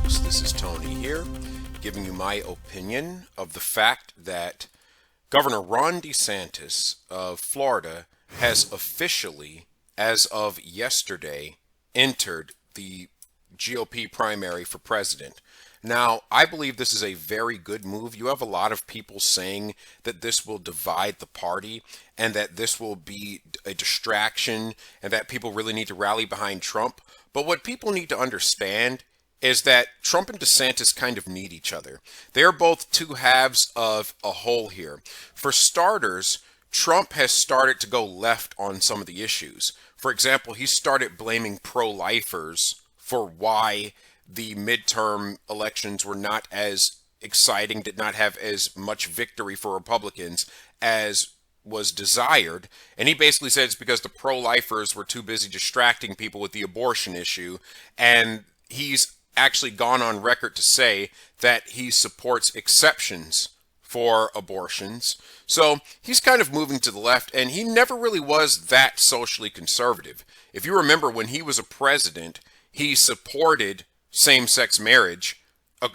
folks. This is Tony here, giving you my opinion of the fact that Governor Ron DeSantis of Florida has officially, as of yesterday, entered the GOP primary for president. Now, I believe this is a very good move. You have a lot of people saying that this will divide the party and that this will be a distraction and that people really need to rally behind Trump. But what people need to understand is that Trump and DeSantis kind of need each other. They're both two halves of a whole here. For starters, Trump has started to go left on some of the issues. For example, he started blaming pro-lifers for why the midterm elections were not as exciting, did not have as much victory for Republicans as was desired. And he basically said it's because the pro-lifers were too busy distracting people with the abortion issue. And he's actually gone on record to say that he supports exceptions for abortions. So he's kind of moving to the left, and he never really was that socially conservative. If you remember, when he was a president, he supported same-sex marriage,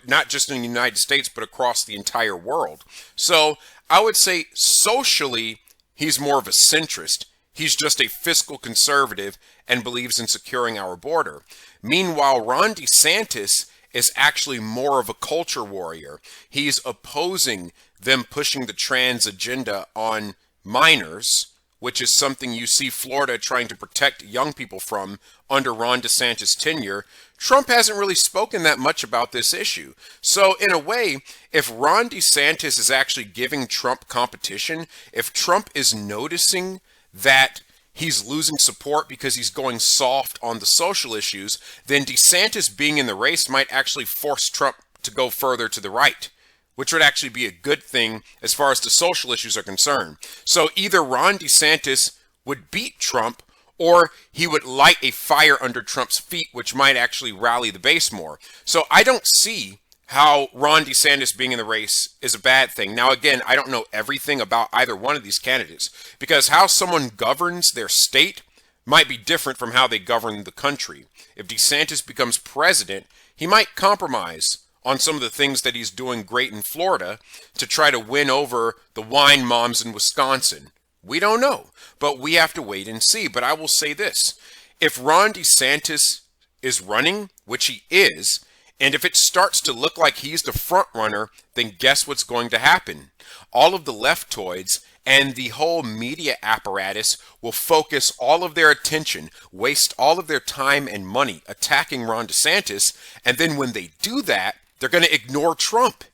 not just in the United States, but across the entire world. So I would say socially, he's more of a centrist. He's just a fiscal conservative and believes in securing our border. Meanwhile, Ron DeSantis is actually more of a culture warrior. He's opposing them pushing the trans agenda on minors, which is something you see Florida trying to protect young people from under Ron DeSantis' tenure. Trump hasn't really spoken that much about this issue. So in a way, if Ron DeSantis is actually giving Trump competition, if Trump is noticing that he's losing support because he's going soft on the social issues, then DeSantis being in the race might actually force Trump to go further to the right, which would actually be a good thing as far as the social issues are concerned. So either Ron DeSantis would beat Trump, or he would light a fire under Trump's feet, which might actually rally the base more. So I don't see how Ron DeSantis being in the race is a bad thing. Now, again, I don't know everything about either one of these candidates, because how someone governs their state might be different from how they govern the country. If DeSantis becomes president, he might compromise on some of the things that he's doing great in Florida to try to win over the wine moms in Wisconsin. We don't know, but we have to wait and see. But I will say this: if Ron DeSantis is running, which he is, and if it starts to look like he's the front runner, then guess what's going to happen? All of the leftoids and the whole media apparatus will focus all of their attention, waste all of their time and money attacking Ron DeSantis, and then when they do that, they're going to ignore Trump.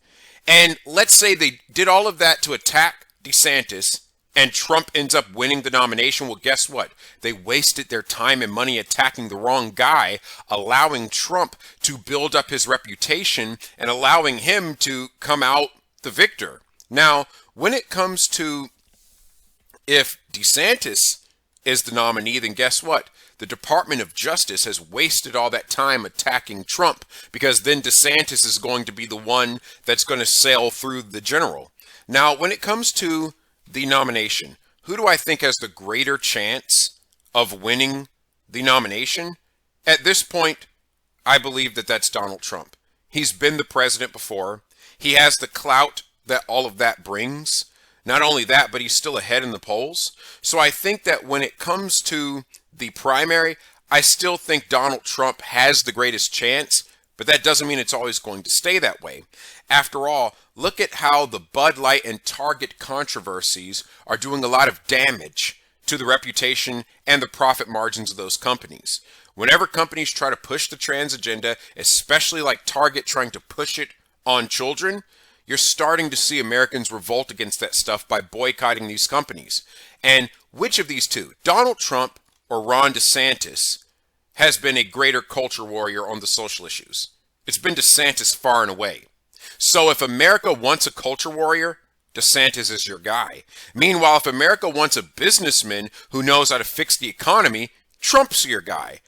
And let's say they did all of that to attack DeSantis, and Trump ends up winning the nomination. Well, guess what? They wasted their time and money attacking the wrong guy, allowing Trump to build up his reputation and allowing him to come out the victor. Now, when it comes to if DeSantis is the nominee, then guess what? The Department of Justice has wasted all that time attacking Trump, because then DeSantis is going to be the one that's going to sail through the general. Now, when it comes to the nomination, who do I think has the greater chance of winning the nomination? At this point, I believe that that's Donald Trump. He's been the president before. He has the clout that all of that brings. Not only that, but he's still ahead in the polls. So I think that when it comes to the primary, I still think Donald Trump has the greatest chance, but that doesn't mean it's always going to stay that way. After all, look at how the Bud Light and Target controversies are doing a lot of damage to the reputation and the profit margins of those companies. Whenever companies try to push the trans agenda, especially like Target trying to push it on children, you're starting to see Americans revolt against that stuff by boycotting these companies. And which of these two, Donald Trump or Ron DeSantis, has been a greater culture warrior on the social issues? It's been DeSantis far and away. So if America wants a culture warrior, DeSantis is your guy. Meanwhile, if America wants a businessman who knows how to fix the economy, Trump's your guy.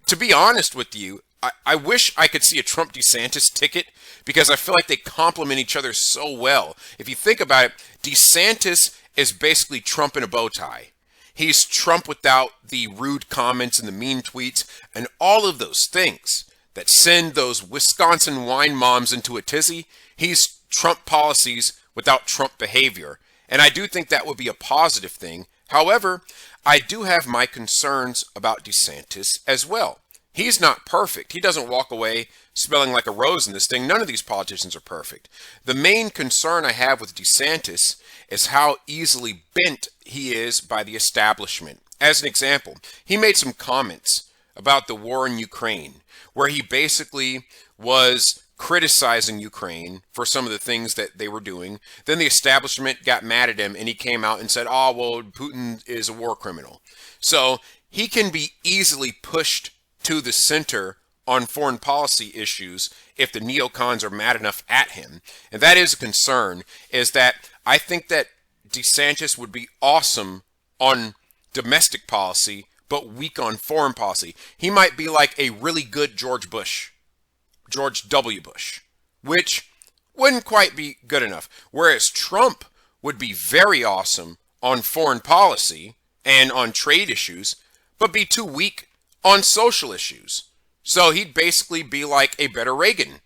To be honest with you, I wish I could see a Trump DeSantis ticket, because I feel like they complement each other so well. If you think about it, DeSantis is basically Trump in a bow tie. He's Trump without the rude comments and the mean tweets and all of those things. that send those Wisconsin wine moms into a tizzy. He's Trump policies without Trump behavior. And I do think that would be a positive thing. However, I do have my concerns about DeSantis as well. He's not perfect. He doesn't walk away smelling like a rose in this thing. None of these politicians are perfect. The main concern I have with DeSantis is how easily bent he is by the establishment. As an example, he made some comments about the war in Ukraine, where he basically was criticizing Ukraine for some of the things that they were doing. Then the establishment got mad at him and he came out and said, oh, well, Putin is a war criminal. So he can be easily pushed to the center on foreign policy issues if the neocons are mad enough at him. And that is a concern, is that I think that DeSantis would be awesome on domestic policy, but weak on foreign policy. He might be like a really good George W. Bush, which wouldn't quite be good enough. Whereas Trump would be very awesome on foreign policy and on trade issues, but be too weak on social issues. So he'd basically be like a better Reagan.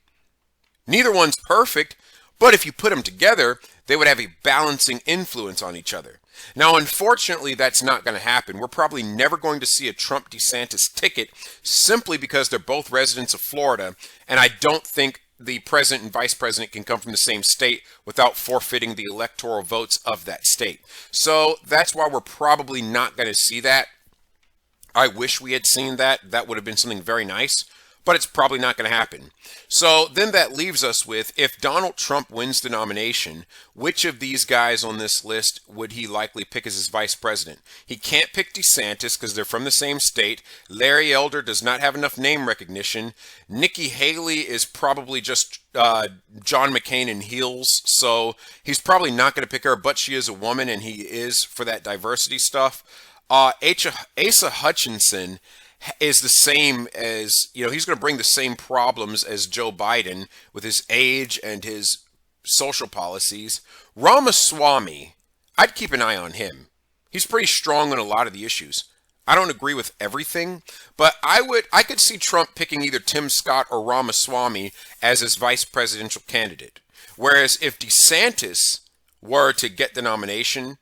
Neither one's perfect, but if you put them together, they would have a balancing influence on each other. Now, unfortunately, that's not going to happen. We're probably never going to see a Trump-DeSantis ticket simply because they're both residents of Florida, and I don't think the president and vice president can come from the same state without forfeiting the electoral votes of that state. So that's why we're probably not going to see that. I wish we had seen that. That would have been something very nice, but it's probably not going to happen. So then that leaves us with, if Donald Trump wins the nomination, which of these guys on this list would he likely pick as his vice president? He can't pick DeSantis because they're from the same state. Larry Elder does not have enough name recognition. Nikki Haley is probably just John McCain in heels, so he's probably not going to pick her, but she is a woman and he is for that diversity stuff. Asa Hutchinson is the same as, he's going to bring the same problems as Joe Biden with his age and his social policies. Ramaswamy, I'd keep an eye on him. He's pretty strong on a lot of the issues. I don't agree with everything, but I could see Trump picking either Tim Scott or Ramaswamy as his vice presidential candidate. Whereas if DeSantis were to get the nomination,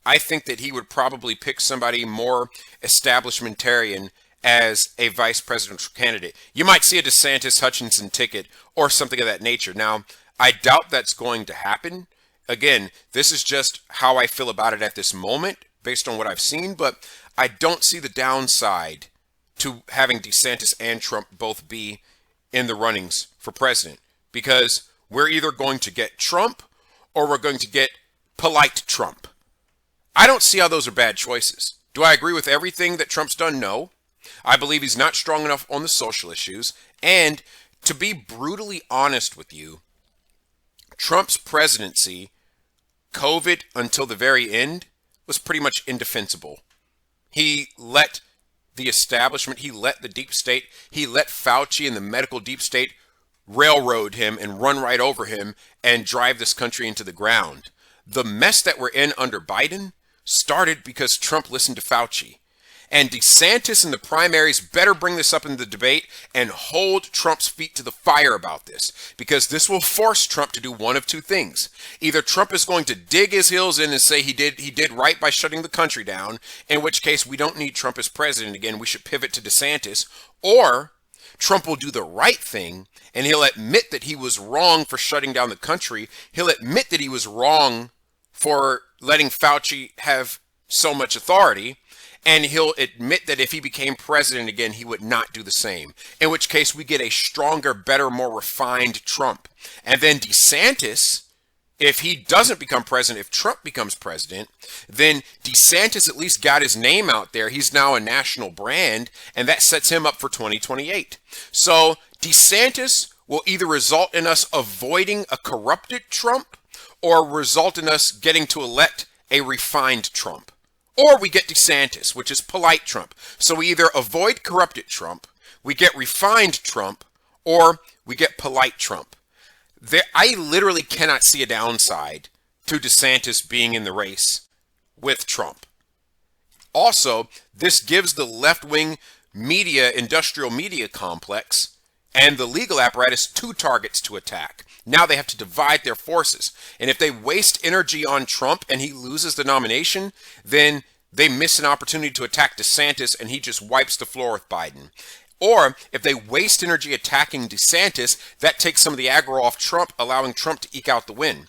I think that he would probably pick somebody more establishmentarian as a vice presidential candidate. You might see a DeSantis Hutchinson ticket or something of that nature. Now, I doubt that's going to happen. Again, this is just how I feel about it at this moment based on what I've seen, but I don't see the downside to having DeSantis and Trump both be in the runnings for president, because we're either going to get Trump or we're going to get polite Trump. I don't see how those are bad choices. Do I agree with everything that Trump's done? No. I believe he's not strong enough on the social issues. And to be brutally honest with you, Trump's presidency, COVID until the very end, was pretty much indefensible. He let the establishment, he let the deep state, he let Fauci and the medical deep state railroad him and run right over him and drive this country into the ground. The mess that we're in under Biden started because Trump listened to Fauci. And DeSantis in the primaries better bring this up in the debate and hold Trump's feet to the fire about this, because this will force Trump to do one of two things. Either Trump is going to dig his heels in and say he did right by shutting the country down, in which case we don't need Trump as president again, we should pivot to DeSantis, or Trump will do the right thing and he'll admit that he was wrong for shutting down the country. He'll admit that he was wrong for letting Fauci have so much authority, and he'll admit that if he became president again, he would not do the same, in which case we get a stronger, better, more refined Trump. And then DeSantis, if he doesn't become president, if Trump becomes president, then DeSantis at least got his name out there. He's now a national brand, and that sets him up for 2028. So DeSantis will either result in us avoiding a corrupted Trump or result in us getting to elect a refined Trump. Or we get DeSantis, which is polite Trump. So we either avoid corrupted Trump, we get refined Trump, or we get polite Trump. I literally cannot see a downside to DeSantis being in the race with Trump. Also, this gives the left-wing media, industrial media complex, and the legal apparatus 2 targets to attack. Now they have to divide their forces. And if they waste energy on Trump and he loses the nomination, then they miss an opportunity to attack DeSantis and he just wipes the floor with Biden. Or if they waste energy attacking DeSantis, that takes some of the aggro off Trump, allowing Trump to eke out the win.